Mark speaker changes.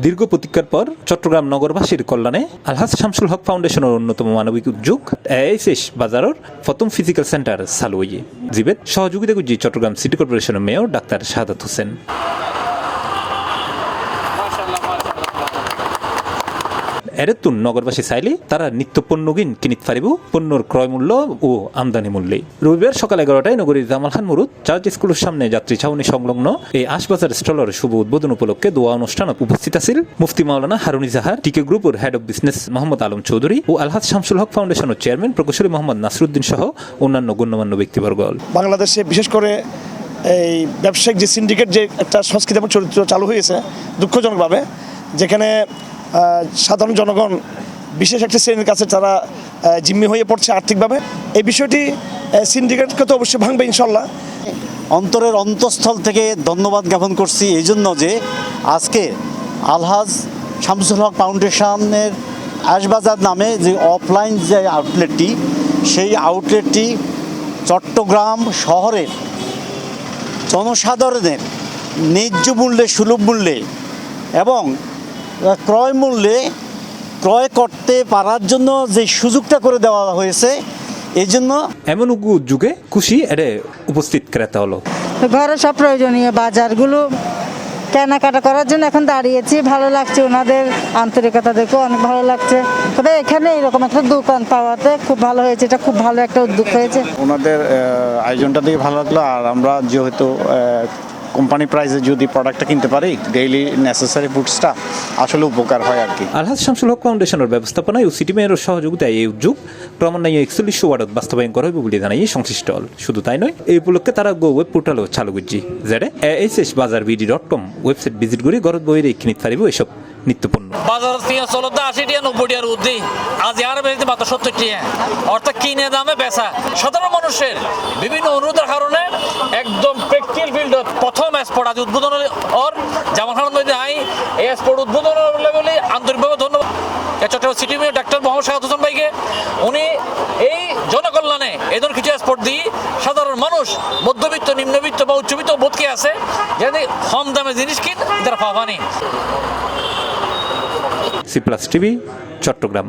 Speaker 1: দীর্ঘ প্রতীক্ষার পর চট্টগ্রাম নগরবাসীর কল্যাণে আলহাজ শামসুল হক ফাউন্ডেশনের অন্যতম মানবিক উদ্যোগ এএসএস বাজারের প্রথম ফিজিক্যাল সেন্টার চালু হয়ে জিবেত সহযোগিতা করছি চট্টগ্রাম সিটি কর্পোরেশনের মেয়র ডাক্তার শাহাদাত হোসেন। এরেতুন নগরবাসী চাইলে তারা নিত্য পণ্যগিন কিনিত পারিব পণ্যর ক্রয় মূল্য ও আমদানি মূল্যে। রবিবার সকাল 11টায় নগরীর জামাল খান মুরুদ চার্চ স্কুলের সামনে যাত্রী ছাউনি সংলগ্ন এই আশবাজার স্টলের শুভ উদ্বোধন উপলক্ষে দোয়া অনুষ্ঠানত উপস্থিত আছিল মুফতি মাওলানা হারুনি জাহার, টিকে গ্রুপের head of business Mohammad Alam Chowdhury ও আলহাজ শামসুল হক ফাউন্ডেশনের চেয়ারম্যান প্রকৌশলী মোহাম্মদ নাসরুদ্দিন সহ অন্যান্য গণ্যমান্য ব্যক্তিবর্গ।
Speaker 2: বাংলাদেশে বিশেষ করে এই ব্যবসায়িক যে সিন্ডিকেট যে একটা সংস্কৃতি এবং চরিত্র চালু হয়েছে দুঃখজনকভাবে, যেখানে সাধারণ জনগণ বিশেষ একটা শ্রেণীর কাছে তারা জিম্মি হয়ে পড়ছে আর্থিকভাবে। এই বিষয়টি সিন্ডিকেটকে তো অবশ্যই ভাঙবে ইনশাল্লাহ।
Speaker 3: অন্তরের অন্তঃস্থল থেকে ধন্যবাদ জ্ঞাপন করছি এই জন্য যে আজকে আলহাজ শামসুল হক ফাউন্ডেশনের আশবাজার নামে যে অফলাইন যে আউটলেটটি, সেই আউটলেটটি চট্টগ্রাম শহরের জনসাধারণের ন্যায্য মূল্যে, সুলভ মূল্যে এবং ক্রয় মূল্যে ক্রয় করতে পারার জন্য যে সুযোগটা করে দেওয়া হয়েছে, এই জন্য
Speaker 1: এমন যুগে খুশি এরে উপস্থিত ক্রেতা হলো।
Speaker 4: ঘরে সব প্রয়োজনীয় বাজারগুলো কেনাকাটা করার জন্য এখন দাঁড়িয়েছি। ভালো লাগছে, ওনাদের আন্তরিকতা দেখো অনেক ভালো লাগছে। তবে এখানে এরকম একটা দোকান পাওয়াতে খুব ভালো হয়েছে, এটা খুব ভালো একটা উদ্যোগ হয়েছে।
Speaker 5: ওনাদের আয়োজনটা দেখে ভালো লাগলো। আর আমরা যেহেতু কোম্পানি প্রাইসে যদি প্রোডাক্টটা কিনতে পারি, ডেইলি নেসেসারি ফুডসটা আসলে উপকার হয় আর কি।
Speaker 1: আলহাজ শামসুল হক ফাউন্ডেশনের ব্যবস্থাপনায় ও সিটি মেয়রের সহযোগিতায় এই উদ্যোগ ক্রমান্বয়ে 41 ওয়ার্ডত বাস্তবায়ন করা হবে বলে জানাই সংশ্লিষ্ট হল। শুধু তাই নয়, এই উপলক্ষে তারা ওয়েব পোর্টালও চালু করছে, যেটা ASSBazaar.com ওয়েবসাইট ভিজিট করে ঘরত বইয়ে কিনিতে পারিব এসব নিত্যপণ্য।
Speaker 6: বাজার 80 টাকা 90 টাকার উদ্দি আজ আর বেশি মাত্র 70 টাকা, অর্থাৎ কিনে দামে বেচা। সাধারণ মানুষের বিভিন্ন অনুরোধের কারণে একদম প্র্যাকটিক্যাল ফিল্ড প্রথম এক্সপোর্ট আজ উদ্বোধন ওর জামাল খান মধ্যে আই এই এক্সপোর্ট উদ্বোধন বলে আন্তরিকভাবে ধন্যবাদ Chattogram city mayor doctor Mohammad Shahadat Hossain ভাইকে। উনি এই জনকল্যাণে এই ধরনের কিছু এক্সপোর্ট দিয়ে সাধারণ মানুষ মধ্যবিত্ত, নিম্নবিত্ত বা উচ্চবিত্ত বোধকে আছে যাতে কম দামে জিনিস কিন তারা পাবানি।
Speaker 1: C plus TV, Chittagong.